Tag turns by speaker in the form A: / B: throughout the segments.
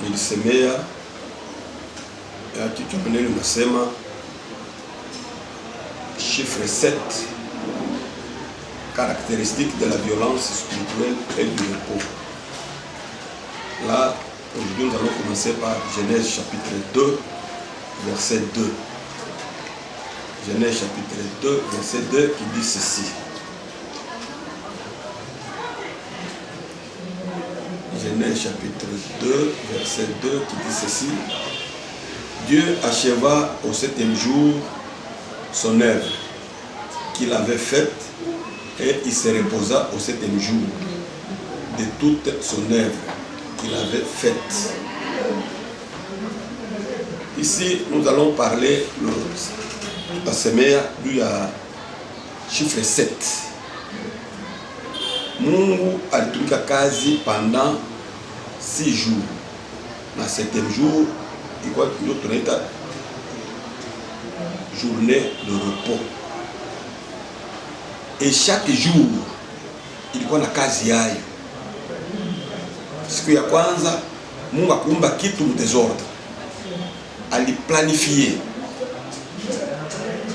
A: nilisemea ya kitu maneno nasema chiffre 7, caractéristique de la violence spirituelle et du repos. Là, aujourd'hui, nous allons commencer par Genèse chapitre 2, verset 2. Genèse chapitre 2, verset 2 qui dit ceci. Genèse chapitre 2, verset 2 qui dit ceci. Dieu acheva au 7e jour son œuvre qu'il avait faite et il se reposa au 7e jour de toute son œuvre qu'il avait faite. Ici, nous allons parler la semaine du chiffre 7. Mungu alitumika kazi pendant 6 jours. Na 7e jour, ilikuwa ndio tunaita journée de repos. Et chaque jour ilikuwa na kazi yayo. Siku ya kwanza Mungu akuumba kitu mdesordre. Aliplanifie.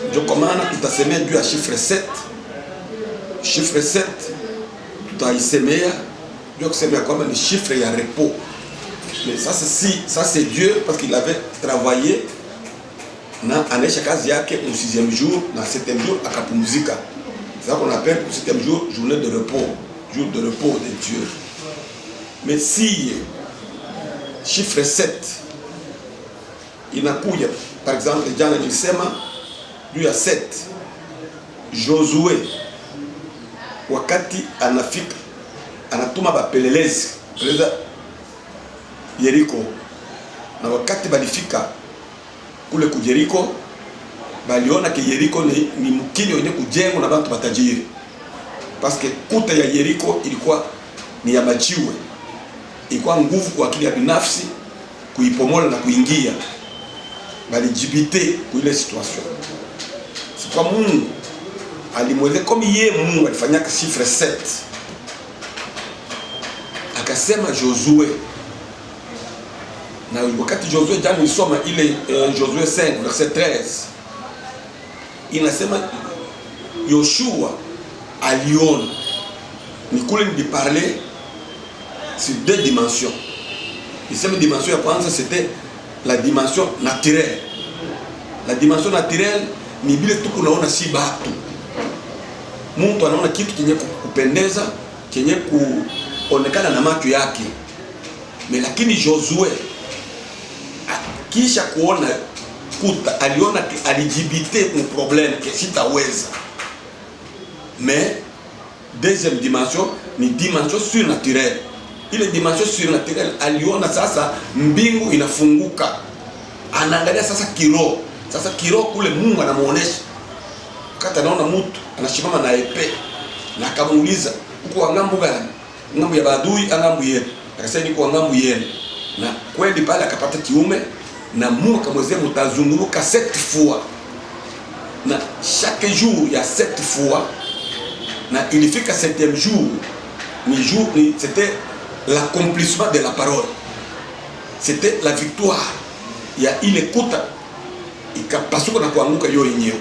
A: Ndio kwa maana tutasemea juu ya chiffre 7. Chiffre 7 tutaisemea ndio kusemea kwamba ni chiffre ya repos. Mais ça c'est Dieu parce qu'il avait travaillé na anaisha kazi yake au 6e jour na 7e jour akapumzika. C'est ça qu'on appelle le 7e jour journée de repos, jour de repos de Dieu. Mais si chiffre 7 inakuja, par exemple jana nilisema juu ya 7 Josué wakati anafika anatuma bapelelezi peleza Yeriko, na wakati balifika kule ku Yeriko baliona ke Yeriko ni mkini wenye kujengwa na watu matajiri, parce que kuta ya Yeriko ilikuwa ni ya majiwe, ilikuwa nguvu kwa akili ya binafsi kuipomola na kuingia. Balijibite kwa ile situation. C'est kwa Mungu alimweleza kama yeye Mungu alifanyaka chiffre 7. Akasema Josué, na wakati Josué jana nisoma ile Josué 5 verset 13 inasema Yoshua aliona. Ni kule ni parler sur 2 dimensions. Isema dimension ya kwanza c'était la dimension naturelle. La dimension naturelle ni vile tu kunaona si batu. Mtu anaona kitu kenye kupendeza, kenye kuonekana na macho yake. Lakini Josué kisha kuona kuta aliona alijibite un problème que sitaweza. Mais deuxième dimension ni dimension surnaturelle. Ile dimension surnaturelle aliona sasa mbingu inafunguka. Anaangalia sasa kiroho. Sasa kiroho kule Mungu anamuonesha. Wakati anaona mtu anashimama na epe na akamuuliza uko ngambo gani? Ngambo ya badui, ngambo yenu. Akasema niko ngambo yenu. Na kweli pale akapata kiume na Mungu akamwezea mtazunguruka 7 fois. Na chaque jour ya 7 fois na ilifika 7e jour c'était l'accomplissement de la parole. C'était la victoire. Ya ile kuta ikapasuka na kuanguka yo yenyewe.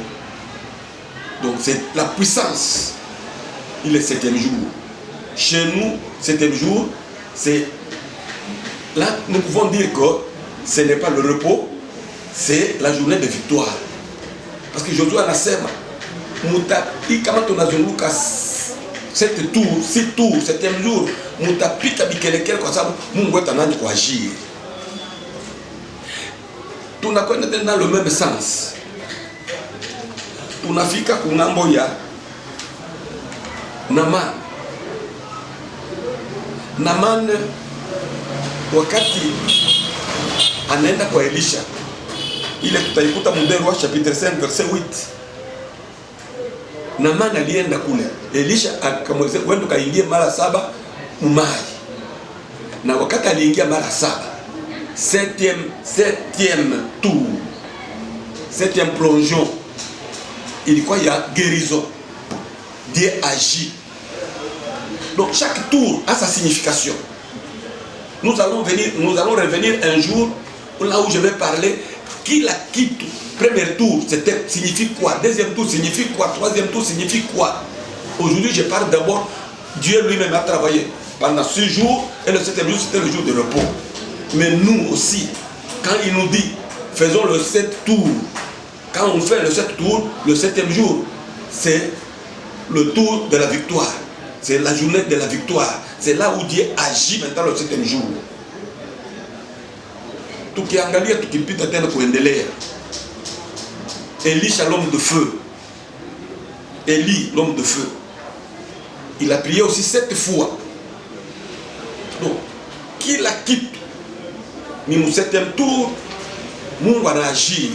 A: Donc c'est la puissance. Il est 7e jour. Chez nous, 7e jour, c'est là nous pouvons dire que ce n'est pas le repos, c'est la journée de victoire. Parce que Josué anasema mutapika kama tunazunguka 7 tours, 6 tours, 7e jour, mutapika bikelekele kwa sababu Mungu wetu anaanza kuagir. Tunakwenda dans le même sens. Tunafika kungambo ya Naman wakati anaenda kwa Elisha, ile tutaikuta Mwanzo chapitre 5 verset 8. Naman alienda kule, Elisha akamwambia wewe kaingie mara 7 umai. Na wakati aliingia mara 7, 7e tour, 7e plongeon, ilikuwa ya guérison. Dieu agit. Donc chaque tour a sa signification. Nous allons revenir un jour là où je vais parler qui la quitte. Premier tour, signifie quoi? Deuxième tour signifie quoi? Troisième tour signifie quoi? Aujourd'hui, je parle d'abord, Dieu lui-même a travaillé pendant 6 jours et le 7e jour, c'était le jour de repos. Mais nous aussi, quand il nous dit, faisons le 7 tours, quand on fait le 7 tours, le 7e jour, c'est le tour de la victoire. C'est la journée de la victoire. C'est là où Dieu agit maintenant le 7e jour. Tukiangalia tukipita tena kuendelea. Elisha l'homme de feu. Élie l'homme de feu. Il a prié aussi 7 fois. Donc, qui la quitte? Ni au 7e tour, Mungu agir.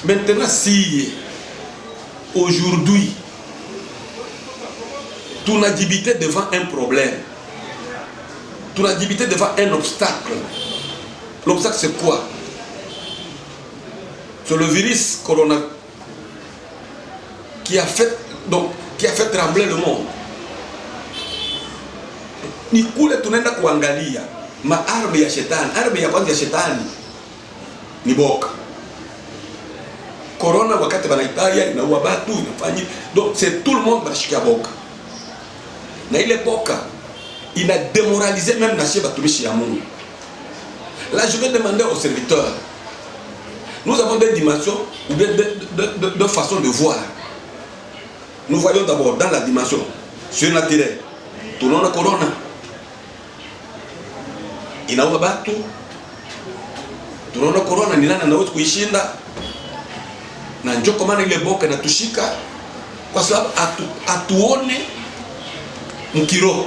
A: Maintenant, si aujourd'hui, tu n'as d'habité devant un problème, tu n'as d'habité devant un obstacle. L'obstacle, c'est quoi? C'est le virus corona qui a fait trembler le monde. Ni kule tunaenda kuangalia maarme ya shetani. Arme ya kwanza ya shetani ni boka. Corona wakati banaitalia inaua watu, inafanya. Donc c'est tout le monde banashikia boka. Na ile boka ina démoralisé même na chez batumishi ya Mungu. Là je vais demander aux serviteurs. Nous avons des dimensions ou bien deux façons de voir. Nous voyons d'abord dans la dimension surnaturelle. Tunaona corona inaua batu. Tunaona corona ni nani anaweza kuishinda, na njoo kwa maana ile boka inatushika kwa sababu atuone mkiro.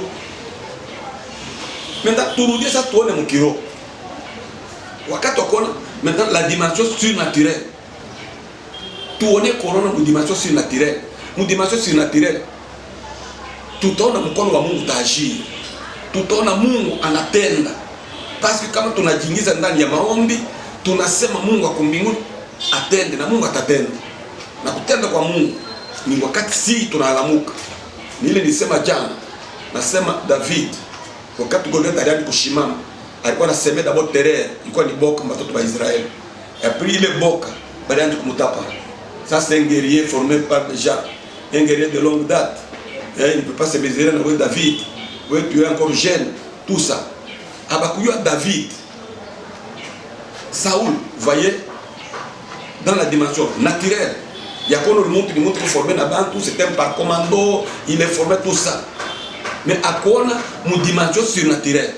A: Maintenant turudie sasa tuone mkiro. Wakati wakona maintenant la dimension surnaturelle. Tuone corona mu dimension surnaturelle. Mu dimension surnaturelle. Tutaona mkono wa Mungu taagir. Tutaona Mungu anatenda. Parce que kama tunajiingiza ndani ya maombi, tunasema Mungu ako mbinguni atende, na Mungu atatenda. Na kutenda kwa Mungu ni wakati si tunalamuka. Nile nisema jana, nasema David wakati Goliath alianza kushimama, alikuwa anasema d'abord terre, ilikuwa ni boka watoto wa Israeli. Et puis ile boka balianza kumutapa. Ça c'est un guerrier formé par déjà un guerrier de longue date. Et il ne peut pas se mesurer avec David. Oui, tu es encore jeune, tout ça. Abakuyua David, Saoul, voyez, dans la dimension naturelle, il y a qu'on le montre formé là-bas, tout c'est un par commando, il est formé tout ça. Mais à quoi on a une dimension surnaturelle?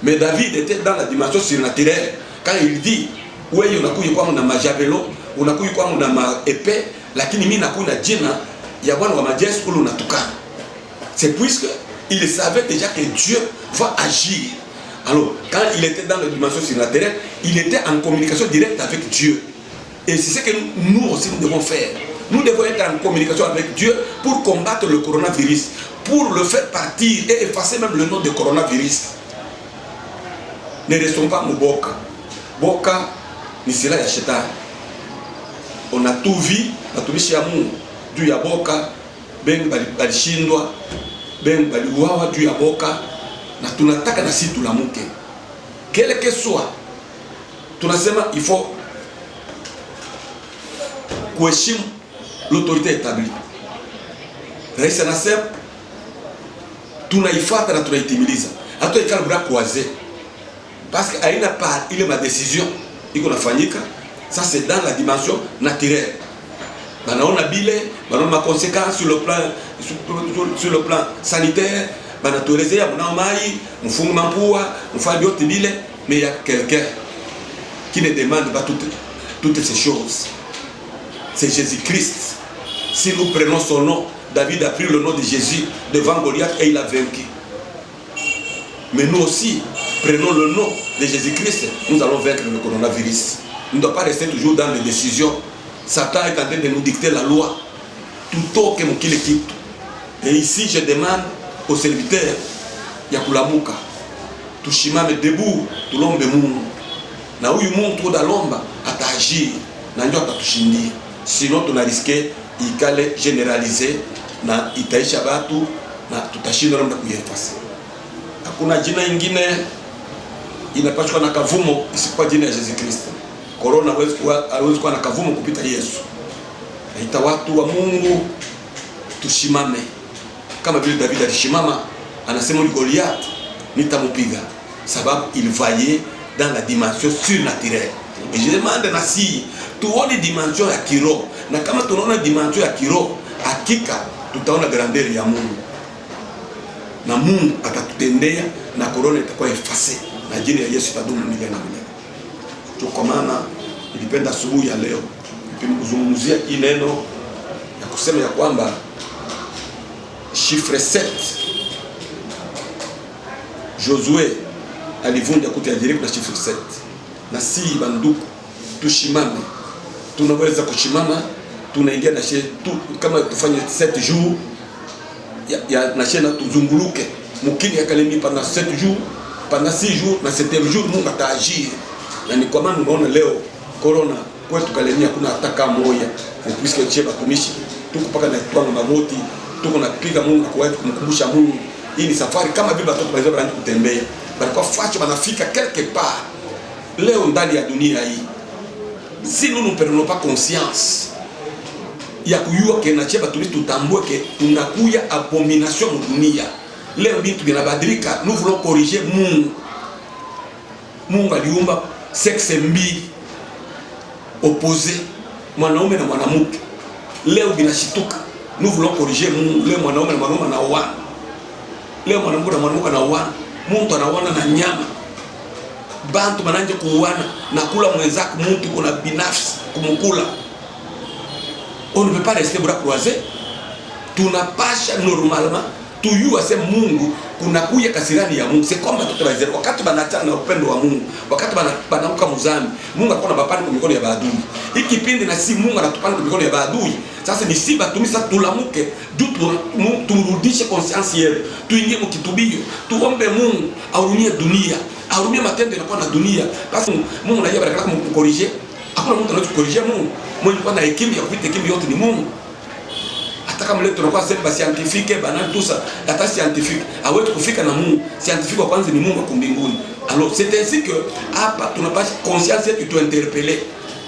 A: Mais David était dans la dimension surnaturelle quand il dit, oui, on a couillé quoi, on a ma javelot, on a couillé quoi, on a ma épée, lakini mimi na couillé na djina, il y a quoi, on a ma dièse ou on a tout cas. C'est puisque il savait déjà que Dieu va agir. Alors, quand il était dans la dimension surnaturelle, il était en communication directe avec Dieu. Et c'est ce que nous aussi nous devons faire. Nous devons être en communication avec Dieu pour combattre le coronavirus, pour le faire partir et effacer même le nom de coronavirus. Ne restons pas Mouboka. Boka, ni cela ya shetani. On a tout vu, na tumishi ya Mungu. Juu ya boka, ben balishindwa, ben baliuawa juu ya boka. Na tunataka na sisi tulamuke. Quel que soit, tunasema il faut kuheshimu l'autorité établie. Rais anasema tunaifuata na tunaitimiliza. Hata ikala bra croiser. Parce que aina part ile ma décision iko nafanyika, ça c'est dans la dimension naturelle. Banaona bile, banaona ma conséquences sur le plan sanitaire. Banatuelezea mnaomai mfungu mampua mfanye yote bile, mais il y a quelqu'un qui ne demande pas toutes ces choses. C'est Jésus-Christ. Si nous prenons son nom, David a pris le nom de Jésus devant Goliath et il a vaincu. Mais nous aussi, prenons le nom de Jésus-Christ, nous allons vaincre le coronavirus. Nous ne devons pas rester toujours dans les décisions. Satan est en train de nous dicter la loi. Tout au que mon kilikit. Et ici, je demande aux serviteurs, Yakulamuka, tushimame debout, tulombe Mungu. Na huyu Mungu tudalomba ataagir, na ndio atatushindia. Sinon tunariske ikale generaliser na itaisha batu na tutashindwa namna kuyefasa. Hakuna jina ingine inapashwa na kavumo isipokuwa jina ya Yesu Kristo. Corona hawezi kuwa na kavumo kupita Yesu. Naita watu wa Mungu tushimame kama vile David alishimama, anasema ni Goliath nitamupiga, sababu il voyait dans la dimension surnaturelle. Et je demande na si tuone dimension ya kiroho, na kama tunaona dimension ya kiroho, hakika tutaona grandeur ya Mungu, na Mungu atatutendea na corona itakuwa efase na jina ya Yesu itadumu milele na milele. Kwa maana nilipenda asubuhi ya leo kuzungumzia hii neno ya kusema ya kwamba chiffre 7 Josué alivunja kuta ya Yeriko na chiffre 7. Na si banduku tushimame, tunaweza kushimama, tunaingia na tu kama tufanye 7 jours ya na shena tuzunguluke mukini ya Kalemi pendant 7 jours, pendant 6 jours, na 7e jour Mungu ataagir. Na ni kwa maana unaona leo corona kwetu Kalemi hakuna hata moja, puisque cheba tumishi tuko paka na twanga magoti, tuko napiga Mungu kwa watu kumkumbusha Mungu. Hii ni safari kama vile watoto waweza kwenda kutembea, bali kwa facho banafika quelque part leo ndani ya dunia hii. Si nous ne prenons pas conscience ya kujua ke na cheba tutambue ke tunakuya abomination mu dunia. Leo bintu binabadilika, nous voulons corriger Mungu. Mungu aliumba sexe mbili opposé, mwanaume na mwanamke. Leo binashituka, nous voulons corriger Mungu. Leo mwanaume na mwanamke anaoana. Leo mwanamke na mwanamke anaoana. Mungu anaoana na nyama. Bantu bananje kuuana na kula mwenzako mtu kuna binafsi kumkula. On ne peut pas rester bras croisés. Tunapasha normalement tuyua se Mungu kuna kuya kasirani ya Mungu. C'est comme tutawazera wakati banachana na upendo wa Mungu, wakati banauka muzami, Mungu akona bapani kwa mikono ya baadui. Hiki kipindi na si Mungu anatupana kwa mikono ya baadui. Sasa ni si batumisa tulamuke, turudishe conscience yetu, tuingie mkitubio, tuombe Mungu ahurumie dunia, ahurumie matendo yanakuwa na dunia. Basi Mungu na yeye baraka kumkorije. Hakuna mtu anaweza kukorije Mungu. Mungu kwa na hekima ya kupita hekima yote ni Mungu. Hata kama leo tunakuwa sema scientifique banal tout ça, hata scientifique hawezi kufika na Mungu. Scientifique wa kwanza ni Mungu kwa mbinguni. Alors c'est ainsi que hapa tunapaswa conscience yetu tuinterpeller.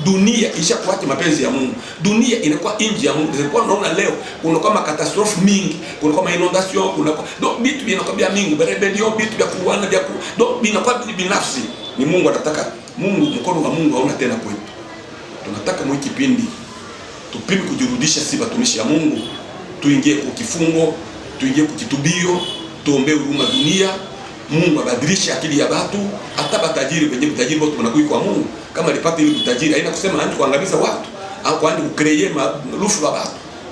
A: Dunia ishakuwa mapenzi ya Mungu. Dunia inakuwa nje ya Mungu. Kwa naona leo kuna kama catastrophe mingi, kuna kama inondation, kuna donc bitu binakwambia mingi, rebellion, bitu vya kuuana vya donc binakuwa binafsi. Ni Mungu anataka, Mungu mkono wa Mungu hauna tena kwetu. Tunataka mwe kipindi tupime kujirudisha si batumishi ya Mungu, tuingie kwa kifungo, tuingie kwa kitubio, tuombe huruma dunia, Mungu abadilishe akili ya watu, hata batajiri wenye utajiri wote wanakuwa kwa Mungu. Kama alipata ile utajiri, haina kusema anzi kuangamiza watu au kuanza kucreate malufu wa watu.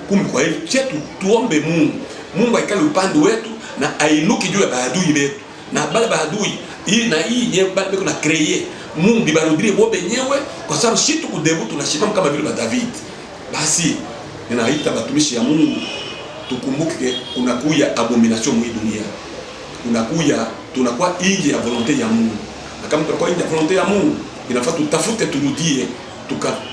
A: Kumbe kwa hivyo chetu tuombe Mungu. Mungu aikale upande wetu na ainuki juu ya baadui wetu. Na bale baadui hii na hii nyewe bale beko na create. Mungu bibarudie bobe nyewe kwa sababu shitu kudebu tunashimama kama vile David. Basi ninaita batumishi ya Mungu tukumbuke kunakuya abomination mwi dunia. Kunakuya tunakuwa nje ya volonté ya Mungu. Na kama tunakuwa nje ya volonté ya Mungu, inafaa tutafute turudie,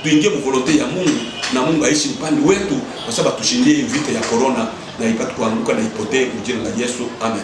A: tuingie mu volonté ya Mungu na Mungu aishi upande wetu kwa sababu tushindie vita ya corona na ipate kuanguka na ipotee kwa jina la Yesu. Amen.